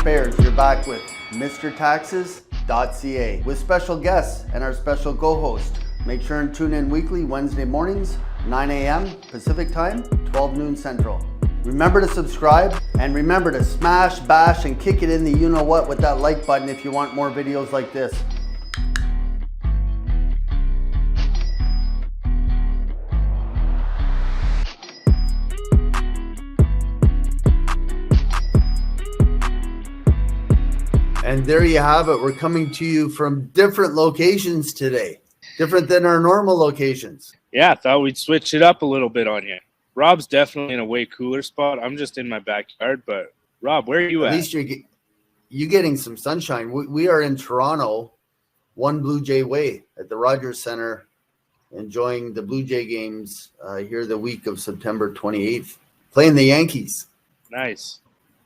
taxpayers, you're back with MrTaxes.ca with special guests and our special co-host. Make sure and tune in weekly Wednesday mornings, 9 a.m. Pacific time, 12 noon Central. Remember to subscribe and remember to smash, bash, and kick it in the you-know-what with that like button if you want more videos like this. And there you have it. We're coming to you from different locations today, different than our normal locations. Yeah, I thought we'd switch it up a little bit on you. Rob's definitely in a way cooler spot. I'm just in my backyard, but Rob, where are you at? At least you're getting some sunshine. We are in Toronto, One Blue Jay Way at the Rogers Centre, enjoying the Blue Jay games here the week of September 28th, playing the Yankees. Nice.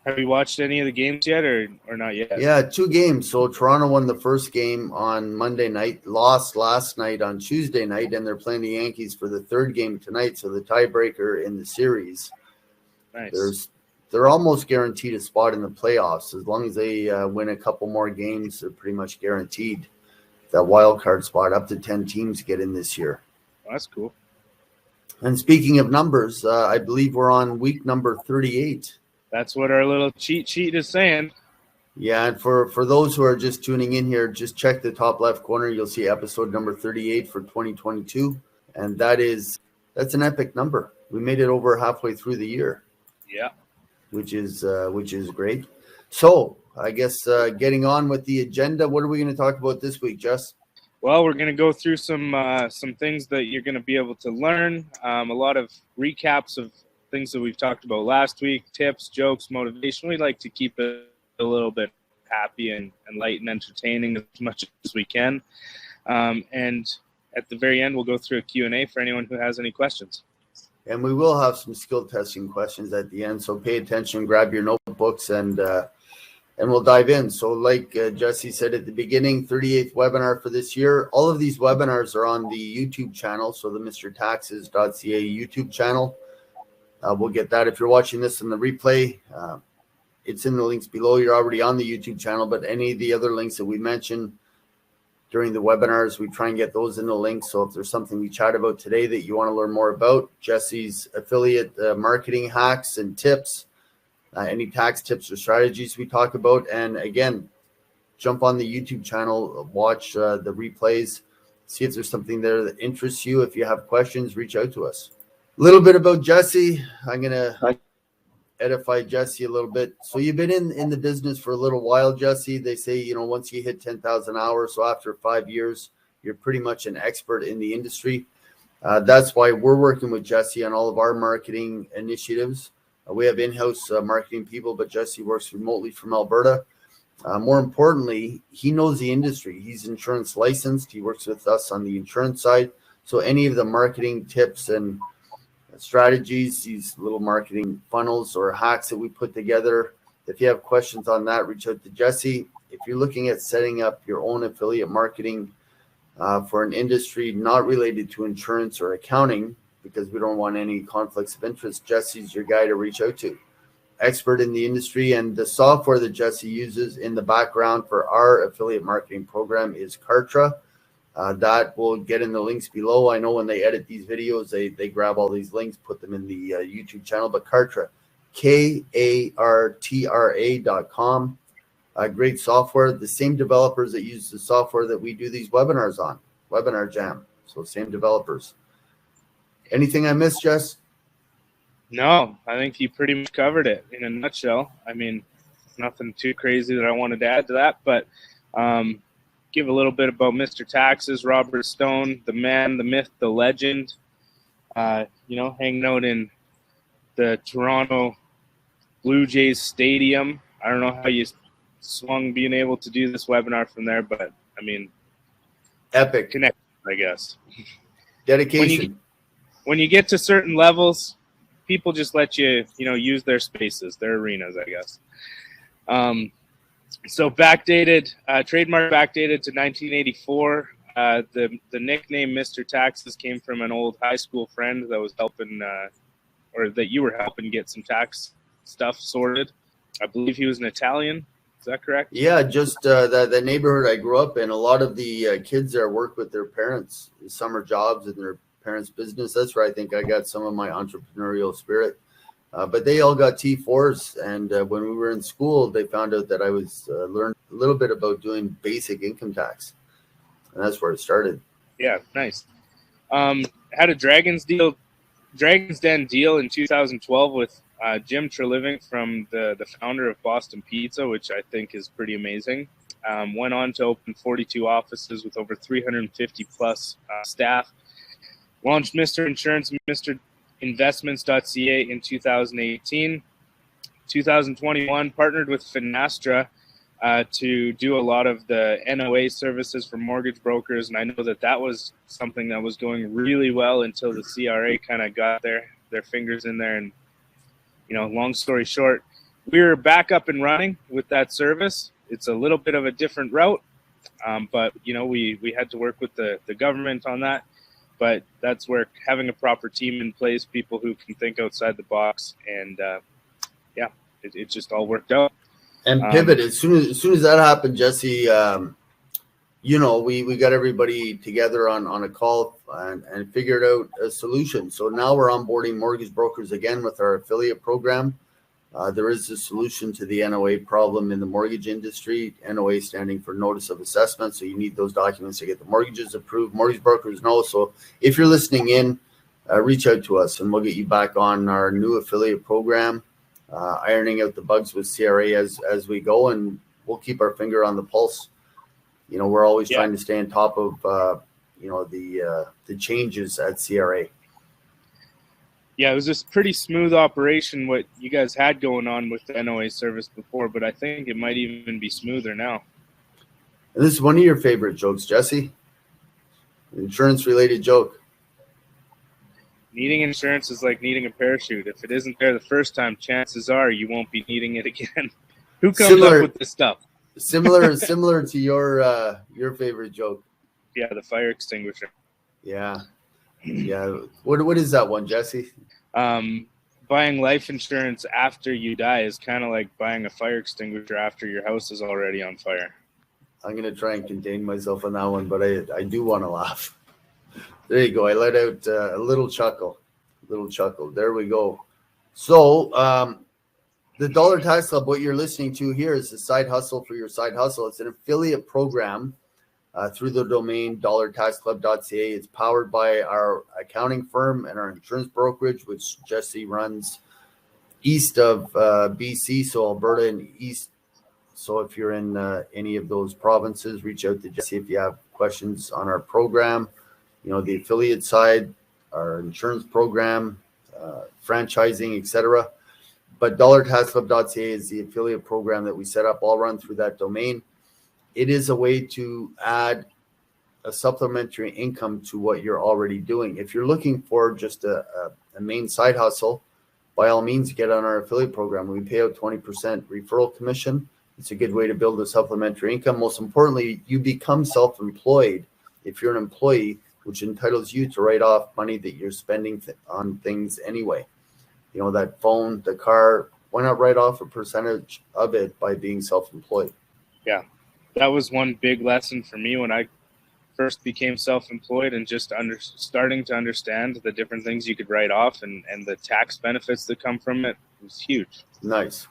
Have you watched any of the games yet or not yet? Yeah, 2 games. So Toronto won the first game on Monday night, lost last night on Tuesday night, and they're playing the Yankees for the third game tonight. So the tiebreaker in the series. Nice. They're almost guaranteed a spot in the playoffs. As long as they win a couple more games, they're pretty much guaranteed that wild card spot. Up to 10 teams get in this year. Well, that's cool. And speaking of numbers, I believe we're on week number 38. That's what our little cheat sheet is saying. Yeah, and for those who are just tuning in here, just check the top left corner. You'll see episode number 38 for 2022, and that's an epic number. We made it over halfway through the year. Yeah, which is great. So I guess getting on with the agenda, what are we going to talk about this week, Jess? Well, we're going to go through some things that you're going to be able to learn. A lot of recaps of things that we've talked about last week, tips, jokes, motivation. We like to keep it a little bit happy and light and entertaining as much as we can. And at the very end, we'll go through a Q&A for anyone who has any questions. And we will have some skill testing questions at the end. So pay attention, grab your notebooks, and we'll dive in. So like Jesse said at the beginning, 38th webinar for this year. All of these webinars are on the YouTube channel. So the MrTaxes.ca YouTube channel. We'll get that. If you're watching this in the replay, it's in the links below. You're already on the YouTube channel, but any of the other links that we mentioned during the webinars, we try and get those in the links. So if there's something we chat about today that you want to learn more about, Jesse's affiliate marketing hacks and tips, any tax tips or strategies we talk about. And again, jump on the YouTube channel, watch the replays, see if there's something there that interests you. If you have questions, reach out to us. A little bit about Jesse. I'm going to edify Jesse a little bit. So you've been in the business for a little while, Jesse. They say, once you hit 10,000 hours, so after 5 years, you're pretty much an expert in the industry. That's why we're working with Jesse on all of our marketing initiatives. We have in-house marketing people, but Jesse works remotely from Alberta. More importantly, he knows the industry. He's insurance licensed. He works with us on the insurance side. So any of the marketing tips and strategies, these little marketing funnels or hacks that we put together, if you have questions on that, reach out to Jesse. If you're looking at setting up your own affiliate marketing for an industry not related to insurance or accounting, because we don't want any conflicts of interest, Jesse's your guy to reach out to. Expert in the industry, and the software that Jesse uses in the background for our affiliate marketing program is Kartra. That will get in the links below. I know when they edit these videos, they grab all these links, put them in the YouTube channel. But Kartra, KARTRA.com, great software. The same developers that use the software that we do these webinars on, Webinar Jam. So same developers. Anything I missed, Jess? No, I think you pretty much covered it in a nutshell. I mean, nothing too crazy that I wanted to add to that, but give a little bit about Mr. Taxes, Robert Stone, the man, the myth, the legend, hanging out in the Toronto Blue Jays Stadium. I don't know how you swung being able to do this webinar from there, but, I mean, epic connection, I guess. Dedication. When you get to certain levels, people just let you, use their spaces, their arenas, I guess. So backdated, trademark backdated to 1984. The nickname Mr. Taxes came from an old high school friend that was helping, or that you were helping get some tax stuff sorted. I believe he was an Italian. Is that correct? Yeah, just the neighborhood I grew up in, a lot of the kids there work with their parents, summer jobs in their parents' business. That's where I think I got some of my entrepreneurial spirit. But they all got T4s, and when we were in school, they found out that I was learned a little bit about doing basic income tax, and that's where it started. Yeah, nice. Had a Dragon's Den deal in 2012 with Jim Treliving from the founder of Boston Pizza, which I think is pretty amazing. Went on to open 42 offices with over 350 plus staff. Launched Mr. Insurance and Mr. Investments.ca in 2018. 2021, partnered with Finastra to do a lot of the NOA services for mortgage brokers. And I know that was something that was going really well until the CRA kind of got their fingers in there. And, long story short, we were back up and running with that service. It's a little bit of a different route, but, we had to work with the government on that. But that's where having a proper team in place, people who can think outside the box, and it just all worked out. And pivot as soon as that happened, Jesse. We got everybody together on a call and figured out a solution. So now we're onboarding mortgage brokers again with our affiliate program. There is a solution to the NOA problem in the mortgage industry. NOA standing for Notice of Assessment. So you need those documents to get the mortgages approved. Mortgage brokers know. So if you're listening in, reach out to us and we'll get you back on our new affiliate program, ironing out the bugs with CRA as we go, and we'll keep our finger on the pulse. We're always trying to stay on top of, the changes at CRA. Yeah, it was just pretty smooth operation what you guys had going on with the NOA service before, but I think it might even be smoother now. And this is one of your favorite jokes, Jesse. Insurance-related joke. Needing insurance is like needing a parachute. If it isn't there the first time, chances are you won't be needing it again. Who comes up with this stuff? Similar to your favorite joke. Yeah, the fire extinguisher. Yeah. Yeah. What is that one, Jesse? Buying life insurance after you die is kind of like buying a fire extinguisher after your house is already on fire. I'm going to try and contain myself on that one, but I do want to laugh. There you go. I let out a little chuckle. There we go. So the Dollar Tax Club, what you're listening to here is the side hustle for your side hustle. It's an affiliate program through the domain DOLLARTAXCLUB.ca. It's powered by our accounting firm and our insurance brokerage, which Jesse runs east of BC, so Alberta and east. So if you're in any of those provinces, reach out to Jesse if you have questions on our program. The affiliate side, our insurance program, franchising, etc. But DOLLARTAXCLUB.ca is the affiliate program that we set up, all run through that domain. It is a way to add a supplementary income to what you're already doing. If you're looking for just a main side hustle, by all means, get on our affiliate program. We pay out 20% referral commission. It's a good way to build a supplementary income. Most importantly, you become self-employed if you're an employee, which entitles you to write off money that you're spending on things anyway. That phone, the car, why not write off a percentage of it by being self-employed? Yeah, that was one big lesson for me when I first became self-employed and just starting to understand the different things you could write off and the tax benefits that come from it was huge. Nice.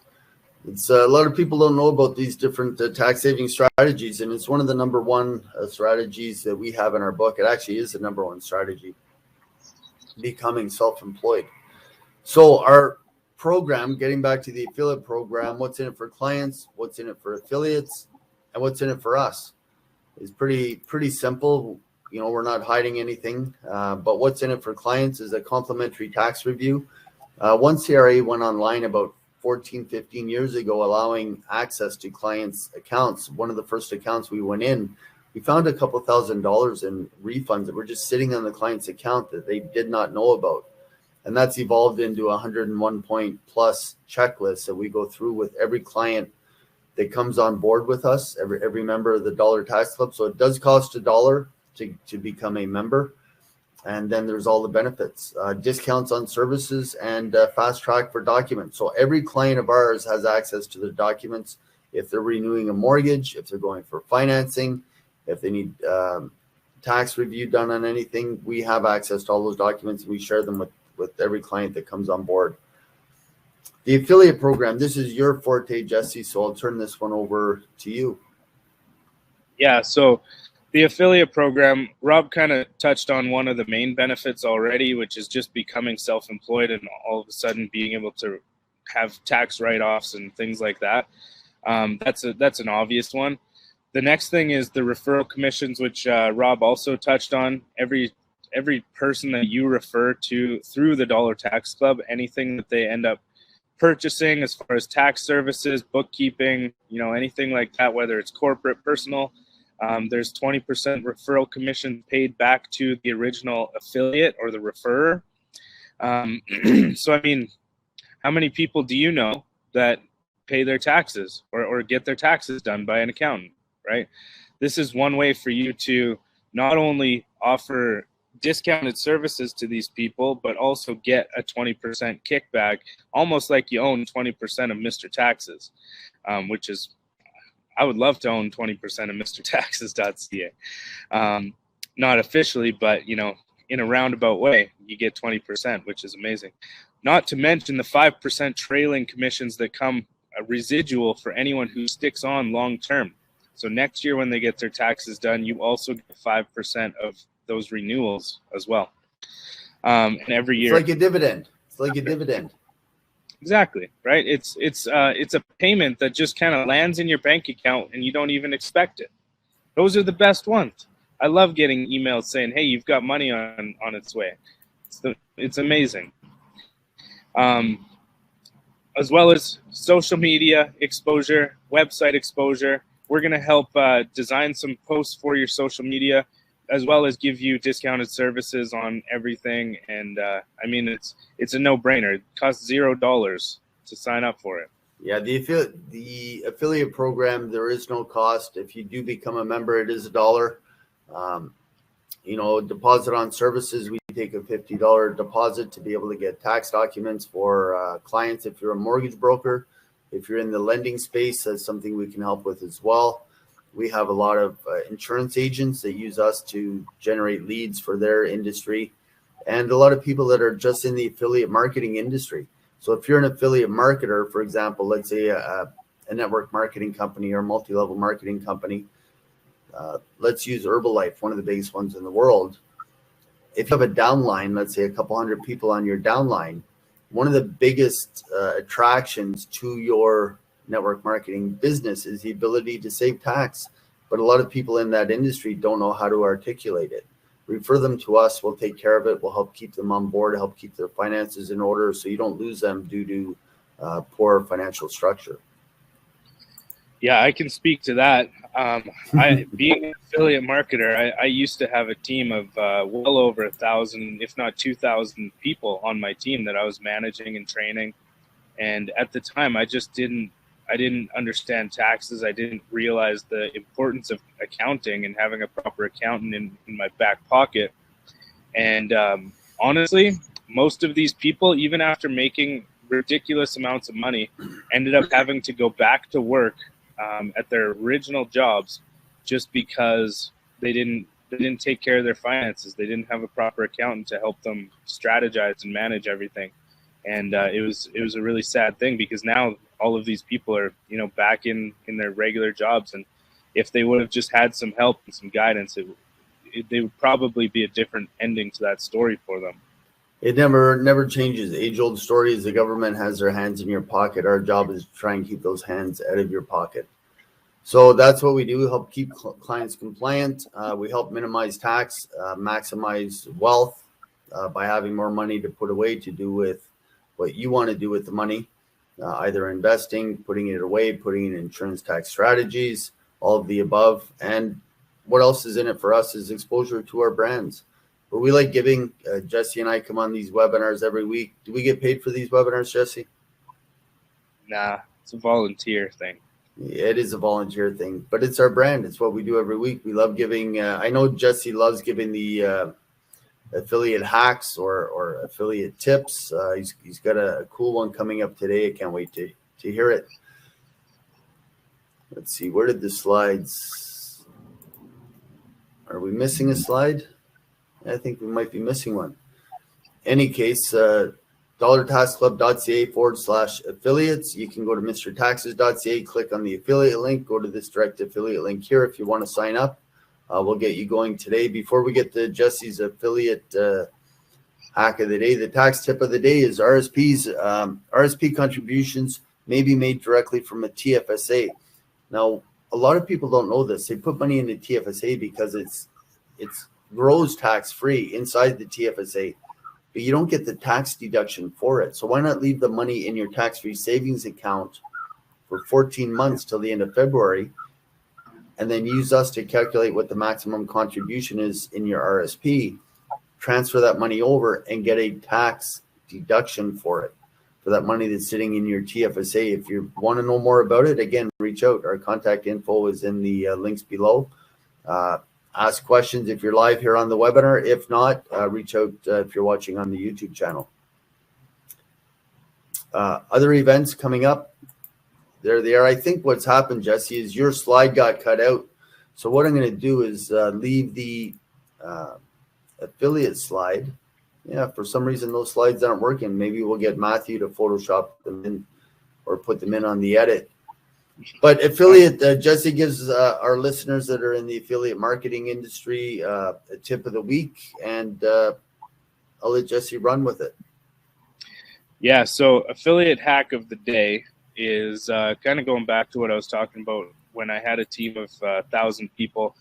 It's a lot of people don't know about these different tax saving strategies, and it's one of the number one strategies that we have in our book. It actually is the number one strategy, becoming self-employed. So our program, getting back to the affiliate program, what's in it for clients, what's in it for affiliates, and what's in it for us is pretty simple. We're not hiding anything, but what's in it for clients is a complimentary tax review. One CRA went online about 15 years ago, allowing access to clients' accounts. One of the first accounts we went in, we found a couple $1,000s in refunds that were just sitting on the client's account that they did not know about. And that's evolved into 101 point plus checklist that we go through with every client that comes on board with us, every member of the Dollar Tax Club. So it does cost $1 to become a member. And then there's all the benefits, discounts on services, and fast track for documents. So every client of ours has access to their documents. if they're renewing a mortgage, if they're going for financing, if they need tax review done on anything, we have access to all those documents and we share them with every client that comes on board. The affiliate program, this is your forte, Jesse, so I'll turn this one over to you. Yeah, so the affiliate program, Rob kind of touched on one of the main benefits already, which is just becoming self-employed and all of a sudden being able to have tax write-offs and things like that. That's an obvious one. The next thing is the referral commissions, which Rob also touched on. Every person that you refer to through the Dollar Tax Club, anything that they end up purchasing as far as tax services, bookkeeping, anything like that, whether it's corporate, personal, there's 20% referral commission paid back to the original affiliate or the referrer. So, I mean, how many people do you know that pay their taxes or get their taxes done by an accountant, right? This is one way for you to not only offer discounted services to these people, but also get a 20% kickback, almost like you own 20% of Mr. Taxes, which is, I would love to own 20% of MrTaxes.ca. Not officially, but, in a roundabout way, you get 20%, which is amazing. Not to mention the 5% trailing commissions that come residual for anyone who sticks on long term. So next year when they get their taxes done, you also get 5% of those renewals as well. And every year, it's like a dividend. Exactly, right? It's a payment that just kind of lands in your bank account and you don't even expect it. Those are the best ones. I love getting emails saying, "Hey, you've got money on its way." It's amazing. As well as social media exposure, website exposure. We're going to help design some posts for your social media, as well as give you discounted services on everything. And I mean, it's a no-brainer. It costs $0 to sign up for it. Yeah, the affiliate program, there is no cost. If you do become a member, it is $1. Deposit on services, we take a $50 deposit to be able to get tax documents for clients. If you're a mortgage broker, if you're in the lending space, that's something we can help with as well. We have a lot of insurance agents that use us to generate leads for their industry, and a lot of people that are just in the affiliate marketing industry. So if you're an affiliate marketer, for example, let's say a network marketing company or multi-level marketing company, let's use Herbalife, one of the biggest ones in the world. If you have a downline, let's say a couple hundred people on your downline, one of the biggest attractions to your network marketing business is the ability to save tax. But a lot of people in that industry don't know how to articulate it. Refer them to us. We'll take care of it. We'll help keep them on board, help keep their finances in order so you don't lose them due to poor financial structure. Yeah, I can speak to that. Being an affiliate marketer, I used to have a team of well over 1,000, if not 2,000 people on my team that I was managing and training. And at the time, I didn't understand taxes. I didn't realize the importance of accounting and having a proper accountant in my back pocket. And honestly, most of these people, even after making ridiculous amounts of money, ended up having to go back to work at their original jobs just because they didn't take care of their finances. They didn't have a proper accountant to help them strategize and manage everything. And it was a really sad thing, because now all of these people are, back in their regular jobs. And if they would have just had some help and some guidance, they would probably be a different ending to that story for them. It never changes. Age-old story is the government has their hands in your pocket. Our job is to try and keep those hands out of your pocket. So that's what we do. We help keep clients compliant. We help minimize tax, maximize wealth by having more money to put away to do with what you want to do with the money, either investing, putting it away, putting it in insurance tax strategies, all of the above. And what else is in it for us is exposure to our brands. But we like giving. Jesse and I come on these webinars every week. Do we get paid for these webinars, Jesse? Nah, it's a volunteer thing. It is a volunteer thing, but it's our brand. It's what we do every week. We love giving. I know Jesse loves giving the affiliate hacks or affiliate tips. He's got a cool one coming up today. I can't wait to hear it. Let's see, where did the slides? Are we missing a slide? I think we might be missing one. Any case, DollarTaxClub.ca/affiliates. You can go to MrTaxes.ca, click on the affiliate link, go to this direct affiliate link here if you want to sign up. We'll get you going today. Before we get to Jesse's affiliate hack of the day, the tax tip of the day is RSPs. RSP contributions may be made directly from a TFSA. Now, a lot of people don't know this. They put money into TFSA because it's grows tax-free inside the TFSA, but you don't get the tax deduction for it. So why not leave the money in your tax-free savings account for 14 months till the end of February, and then use us to calculate what the maximum contribution is in your RSP, transfer that money over, and get a tax deduction for it, for that money that's sitting in your TFSA. If you want to know more about it, again, reach out. Our contact info is in the links below. Ask questions if you're live here on the webinar. If not, reach out if you're watching on the YouTube channel. Other events coming up. There they are. I think what's happened, Jesse, is your slide got cut out. So what I'm going to do is leave the affiliate slide. Yeah, for some reason those slides aren't working. Maybe we'll get Matthew to Photoshop them in or put them in on the edit. But affiliate, Jesse gives our listeners that are in the affiliate marketing industry a tip of the week, and I'll let Jesse run with it. Yeah, so affiliate hack of the day is kind of going back to what I was talking about when I had a team of 1,000 people,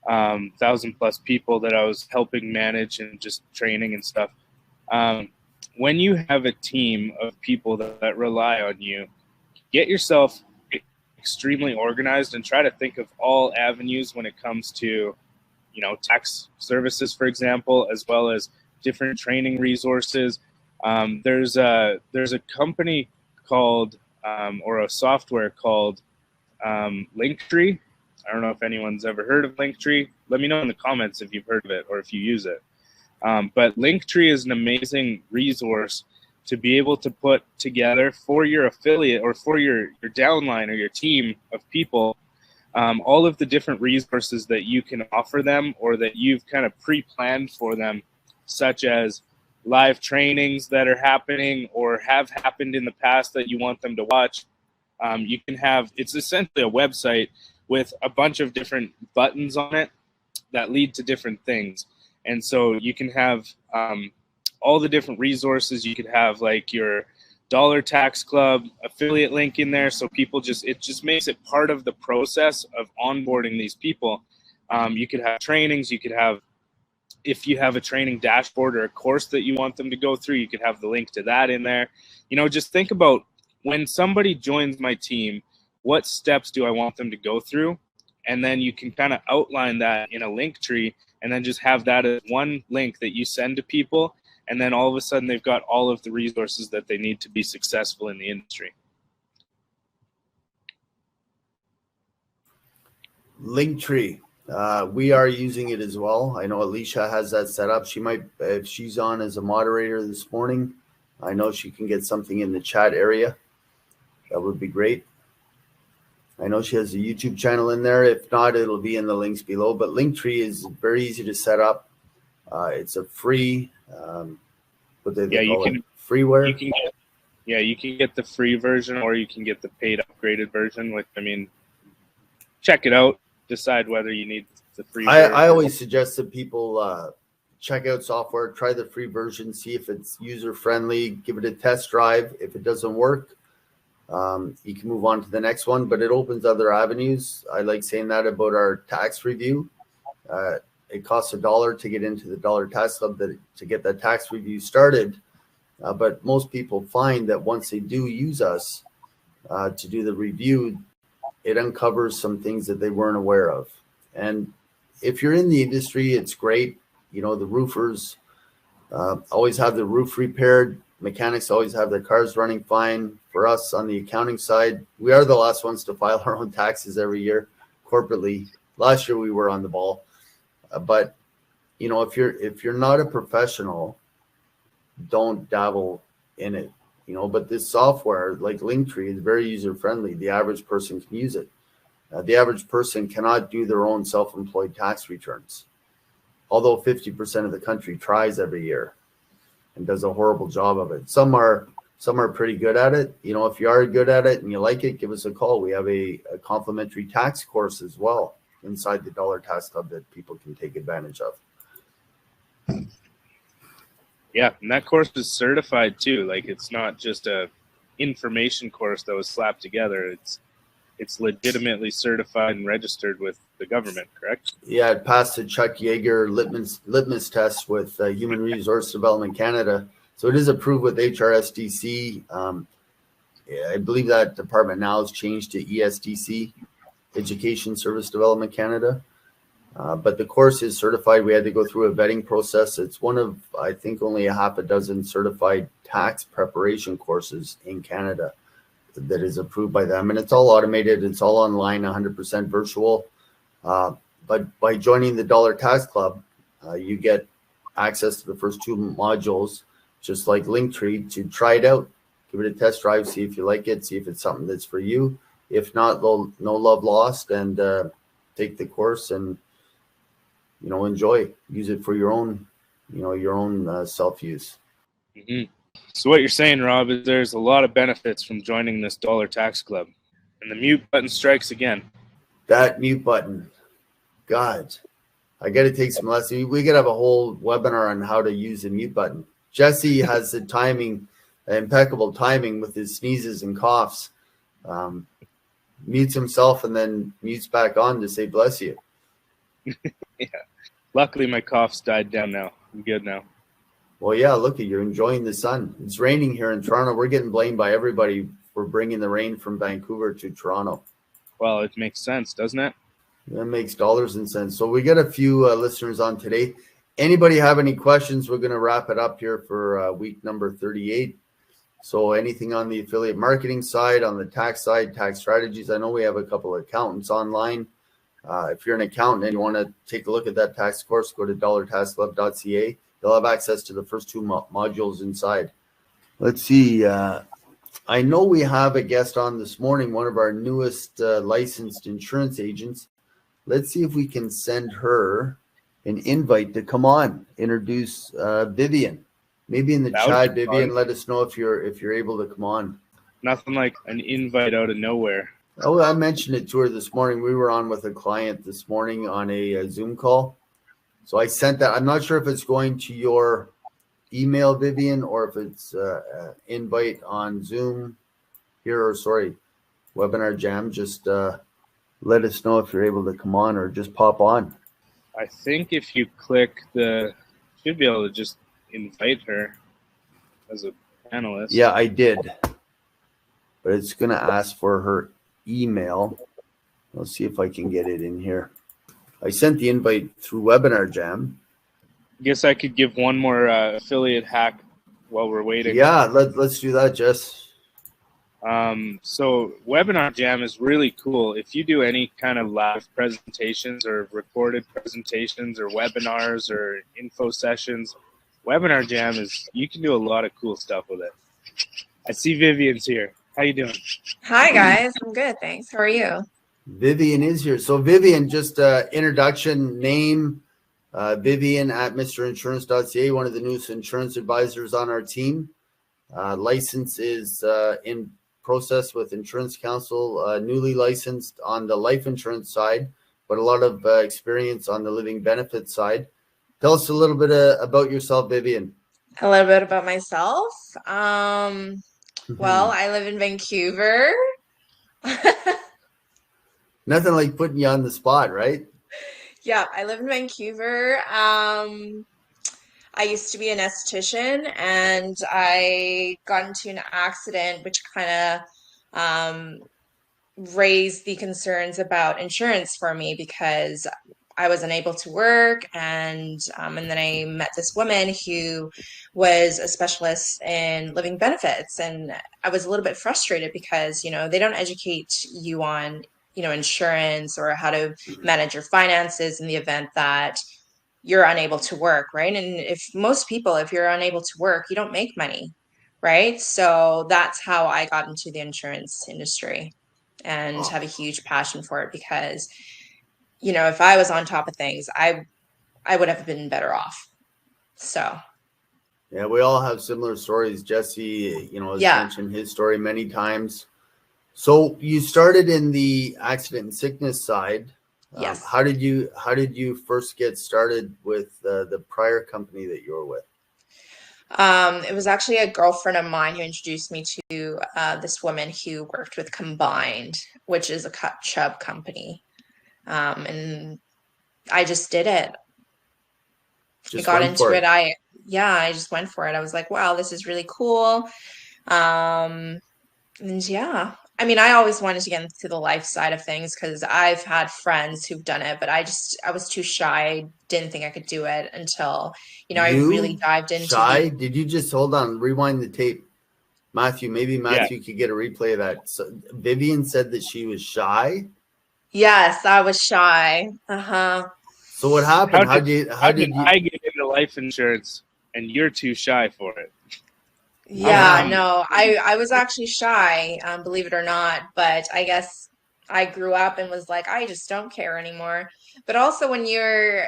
1,000 plus people that I was helping manage and just training and stuff. When you have a team of people that rely on you, get yourself extremely organized and try to think of all avenues when it comes to, tax services, for example, as well as different training resources. There's a company called or a software called Linktree. I don't know if anyone's ever heard of Linktree. Let me know in the comments if you've heard of it or if you use it. But Linktree is an amazing resource to be able to put together for your affiliate or for your downline or your team of people, all of the different resources that you can offer them or that you've kind of pre-planned for them, such as live trainings that are happening or have happened in the past that you want them to watch. You can have, it's essentially a website with a bunch of different buttons on it that lead to different things. And so you can have all the different resources. You could have like your DollarTaxClub affiliate link in there. So people it just makes it part of the process of onboarding these people. You could have trainings. You could have, if you have a training dashboard or a course that you want them to go through, you could have the link to that in there. Just think about when somebody joins my team, what steps do I want them to go through? And then you can kind of outline that in a link tree and then just have that as one link that you send to people. And then all of a sudden they've got all of the resources that they need to be successful in the industry. Linktree. We are using it as well. I know Alicia has that set up. She might, if she's on as a moderator this morning, I know she can get something in the chat area. That would be great. I know she has a YouTube channel in there. If not, it'll be in the links below. But Linktree is very easy to set up. It's a free, what they call it? Freeware. You can get the free version or you can get the paid upgraded version. Check it out. Decide whether you need the free version. I always suggest that people check out software, try the free version, see if it's user-friendly, give it a test drive. If it doesn't work, you can move on to the next one, but it opens other avenues. I like saying that about our tax review. It costs $1 to get into the Dollar Tax Club to get that tax review started. But most people find that once they do use us to do the review, it uncovers some things that they weren't aware of. And if you're in the industry, it's great. The roofers always have the roof repaired. Mechanics always have their cars running fine. For us on the accounting side, we are the last ones to file our own taxes every year corporately. Last year we were on the ball. But if you're not a professional, don't dabble in it. But this software like Linktree is very user friendly. The average person can use it. The average person cannot do their own self-employed tax returns, although 50% of the country tries every year and does a horrible job of it. Some are pretty good at it. You know, if you are good at it and you like it, give us a call. We have a complimentary tax course as well inside the Dollar Tax Club that people can take advantage of. Yeah, and that course is certified too. Like, it's not just a information course that was slapped together. It's legitimately certified and registered with the government, correct? Yeah, it passed the Chuck Yeager litmus test with Human Resource Development Canada. So it is approved with HRSDC. I believe that department now has changed to ESDC, Education Service Development Canada. But the course is certified. We had to go through a vetting process. It's one of, I think, only a half a dozen certified tax preparation courses in Canada that is approved by them. And it's all automated. It's all online, 100% virtual. But by joining the Dollar Tax Club, you get access to the first 2 modules, just like Linktree, to try it out. Give it a test drive, see if you like it, see if it's something that's for you. If not, no love lost, and take the course and, you know, enjoy. Use it for your own, you know, your own self-use. Mm-hmm. So what you're saying, Rob, is there's a lot of benefits from joining this Dollar Tax Club. And the mute button strikes again. That mute button. God, I got to take some lessons. We could have a whole webinar on how to use the mute button. Jesse has the timing, impeccable timing with his sneezes and coughs. Mutes himself and then mutes back on to say bless you. Yeah. Luckily, my cough's died down now. I'm good now. Well, yeah, look, you're enjoying the sun. It's raining here in Toronto. We're getting blamed by everybody for bringing the rain from Vancouver to Toronto. Well, it makes sense, doesn't it? That makes dollars and cents. So we got a few listeners on today. Anybody have any questions? We're going to wrap it up here for week number 38. So anything on the affiliate marketing side, on the tax side, tax strategies. I know we have a couple of accountants online. If you're an accountant and you want to take a look at that tax course, go to dollartaxclub.ca. You'll have access to the first 2 modules inside. Let's see. I know we have a guest on this morning, one of our newest licensed insurance agents. Let's see if we can send her an invite to come on, introduce Vivian. Maybe in the chat, Vivian, let us know if you're able to come on. Nothing like an invite out of nowhere. Oh, I mentioned it to her this morning. We were on with a client this morning on a Zoom call. So I sent that. I'm not sure if it's going to your email, Vivian, or if it's invite on Zoom here, or Webinar Jam. Just let us know if you're able to come on or just pop on. I think if you click should be able to just invite her as a panelist. Yeah, I did. But it's going to ask for her email. Let's see if I can get it in here. I sent the invite through Webinar Jam. I guess I could give one more affiliate hack while we're waiting. Yeah, let's do that, Jess. So Webinar Jam is really cool. If you do any kind of live presentations or recorded presentations or webinars or info sessions, Webinar Jam you can do a lot of cool stuff with it. I see Vivian's here. How you doing? Hi, guys. I'm good, thanks. How are you? Vivian is here. So Vivian, just introduction, name, Vivian at mrinsurance.ca, one of the newest insurance advisors on our team. License is in process with Insurance Council, newly licensed on the life insurance side, but a lot of experience on the living benefits side. Tell us a little bit about yourself, Vivian. A little bit about myself. Well, I live in Vancouver. Nothing like putting you on the spot, right? Yeah, I live in Vancouver. I used to be an esthetician, and I got into an accident which kind of raised the concerns about insurance for me, because I was unable to work, and then I met this woman who was a specialist in living benefits, and I was a little bit frustrated because, you know, they don't educate you on, you know, insurance or how to manage your finances in the event that you're unable to work, right? And if you're unable to work, you don't make money, right? So that's how I got into the insurance industry. and have a huge passion for it because, you know, if I was on top of things, I would have been better off. So. Yeah, we all have similar stories. Jesse, you know, has mentioned his story many times. So you started in the accident and sickness side. Yes. How did you first get started with the prior company that you were with? It was actually a girlfriend of mine who introduced me to this woman who worked with Combined, which is a cut chub company. And I just did it. I got into it. I just went for it. I was like, wow, this is really cool. And yeah, I mean, I always wanted to get into the life side of things because I've had friends who've done it, but I was too shy. I didn't think I could do it until, you know, I really dived into shy. Did you just hold on, rewind the tape? Matthew, maybe Matthew could get a replay of that. So Vivian said that she was shy. Yes, I was shy. Uh-huh. So what happened? How did I get into life insurance and you're too shy for it? Yeah, no, I was actually shy, believe it or not, but I guess I grew up and was like, I just don't care anymore. But also when you're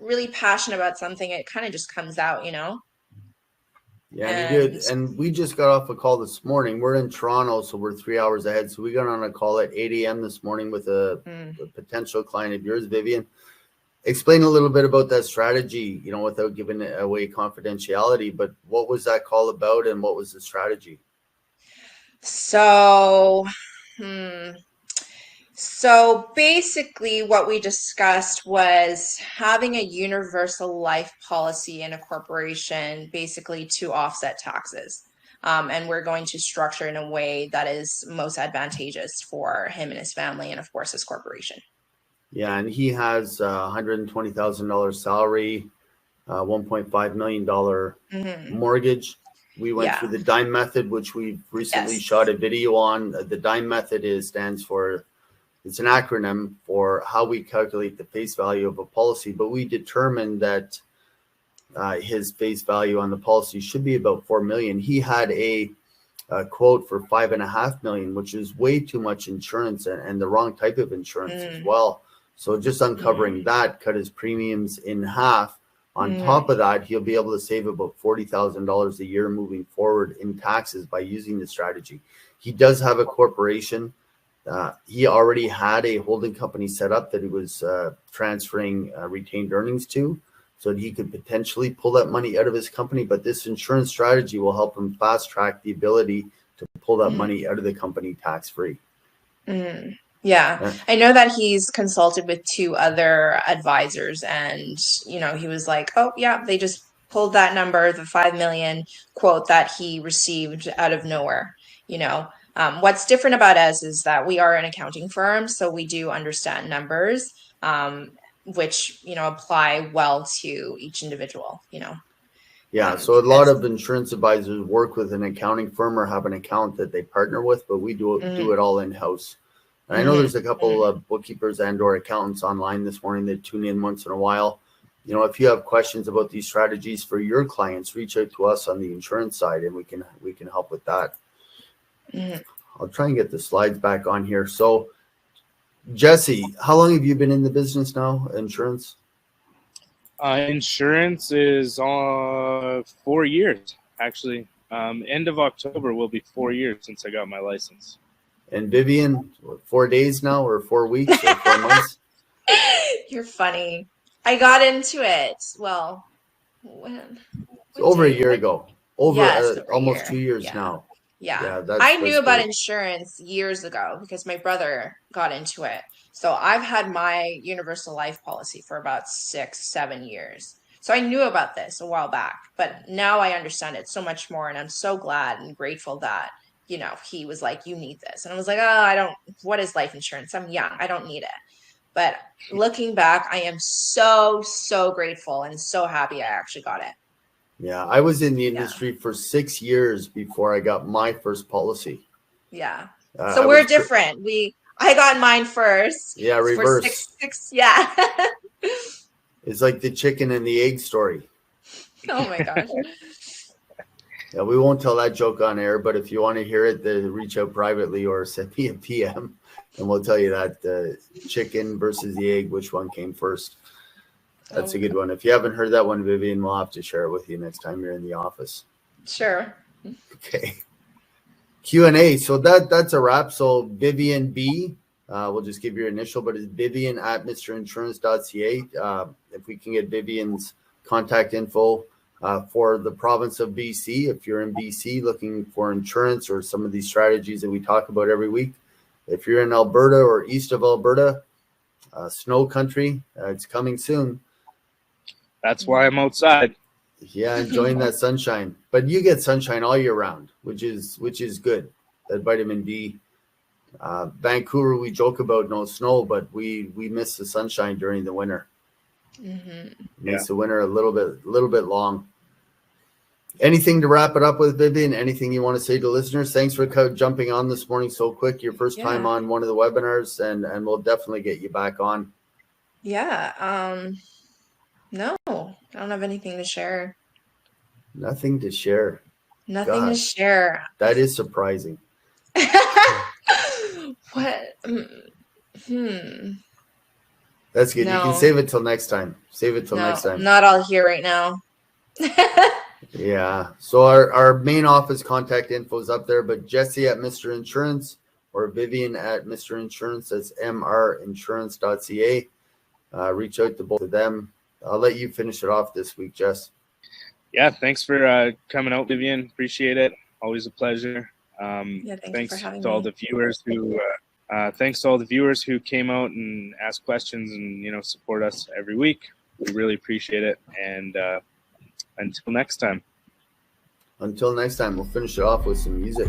really passionate about something, it kind of just comes out, you know? Yeah, and you did. And we just got off a call this morning. We're in Toronto, so we're 3 hours ahead. So we got on a call at 8 a.m. this morning with a potential client of yours, Vivian. Explain a little bit about that strategy, you know, without giving away confidentiality, but what was that call about and what was the strategy? So, So basically what we discussed was having a universal life policy in a corporation basically to offset taxes. And we're going to structure in a way that is most advantageous for him and his family and, of course, his corporation. Yeah, and he has $120,000 salary, $1.5 million mortgage. We went through the DIME method, which we recently shot a video on. The DIME method stands for, it's an acronym for how we calculate the face value of a policy, but we determined that his face value on the policy should be about $4 million. He had a quote for $5.5 million, which is way too much insurance and the wrong type of insurance as well. So just uncovering that cut his premiums in half. On top of that, he'll be able to save about $40,000 a year moving forward in taxes by using the strategy. He does have a corporation. He already had a holding company set up that he was transferring retained earnings to, so that he could potentially pull that money out of his company. But this insurance strategy will help him fast track the ability to pull that money out of the company tax free. Yeah, I know that he's consulted with 2 other advisors, and you know, he was like, "Oh, yeah, they just pulled that number, the 5 million quote that he received out of nowhere." You know, what's different about us is that we are an accounting firm, so we do understand numbers, which, you know, apply well to each individual. You know. Yeah, so a lot of insurance advisors work with an accounting firm or have an account that they partner with, but we do it all in house. And I know there's a couple of bookkeepers and/or accountants online this morning that tune in once in a while. You know, if you have questions about these strategies for your clients, reach out to us on the insurance side, and we can help with that. I'll try and get the slides back on here. So, Jesse, how long have you been in the business now? Insurance? Insurance is 4 years, actually. End of October will be 4 years since I got my license. And Vivian, 4 days now, or 4 weeks, or 4 months? You're funny. I got into it. Well, when? Over a year ago. Over almost 2 years now. Yeah, I knew about insurance years ago because my brother got into it. So I've had my universal life policy for about 6-7 years. So I knew about this a while back, but now I understand it so much more, and I'm so glad and grateful that, you know, he was like, you need this. And I was like, oh, what is life insurance? I'm young. I don't need it. But looking back, I am so, so grateful and so happy I actually got it. Yeah, I was in the industry for 6 years before I got my first policy. Yeah. So we're different. I got mine first. Yeah, reverse. For six. Yeah. It's like the chicken and the egg story. Oh my gosh. Yeah, we won't tell that joke on air, but if you want to hear it, then reach out privately or send me a PM. and we'll tell you that the chicken versus the egg, which one came first. That's a good one. If you haven't heard that one, Vivian, we'll have to share it with you next time you're in the office. Sure. Okay. Q&A. So that's a wrap. So Vivian B, we'll just give your initial, but it's Vivian at mrinsurance.ca. If we can get Vivian's contact info for the province of BC, if you're in BC looking for insurance or some of these strategies that we talk about every week. If you're in Alberta or east of Alberta, snow country, it's coming soon. That's why I'm outside. Yeah, enjoying that sunshine. But you get sunshine all year round, which is good. That vitamin D. Vancouver, we joke about no snow, but we miss the sunshine during the winter. Makes the winter a little bit long. Anything to wrap it up with, Vivian? Anything you want to say to listeners? Thanks for jumping on this morning so quick. Your first time on one of the webinars, and we'll definitely get you back on. Yeah. No, I don't have anything to share. Nothing to share. Nothing to share. That is surprising. What? That's good. No. You can save it till next time. Next time. I'm not all here right now. Yeah. So our main office contact info is up there, but Jesse at Mr. Insurance or Vivian at Mr. Insurance, that's mrinsurance.ca. Reach out to both of them. I'll let you finish it off this week, Jess. Yeah, thanks for coming out, Vivian. Appreciate it. Always a pleasure. Thanks for having to me. all the viewers who thanks to all the viewers who came out and asked questions and support us every week. We really appreciate it. And until next time. Until next time, we'll finish it off with some music.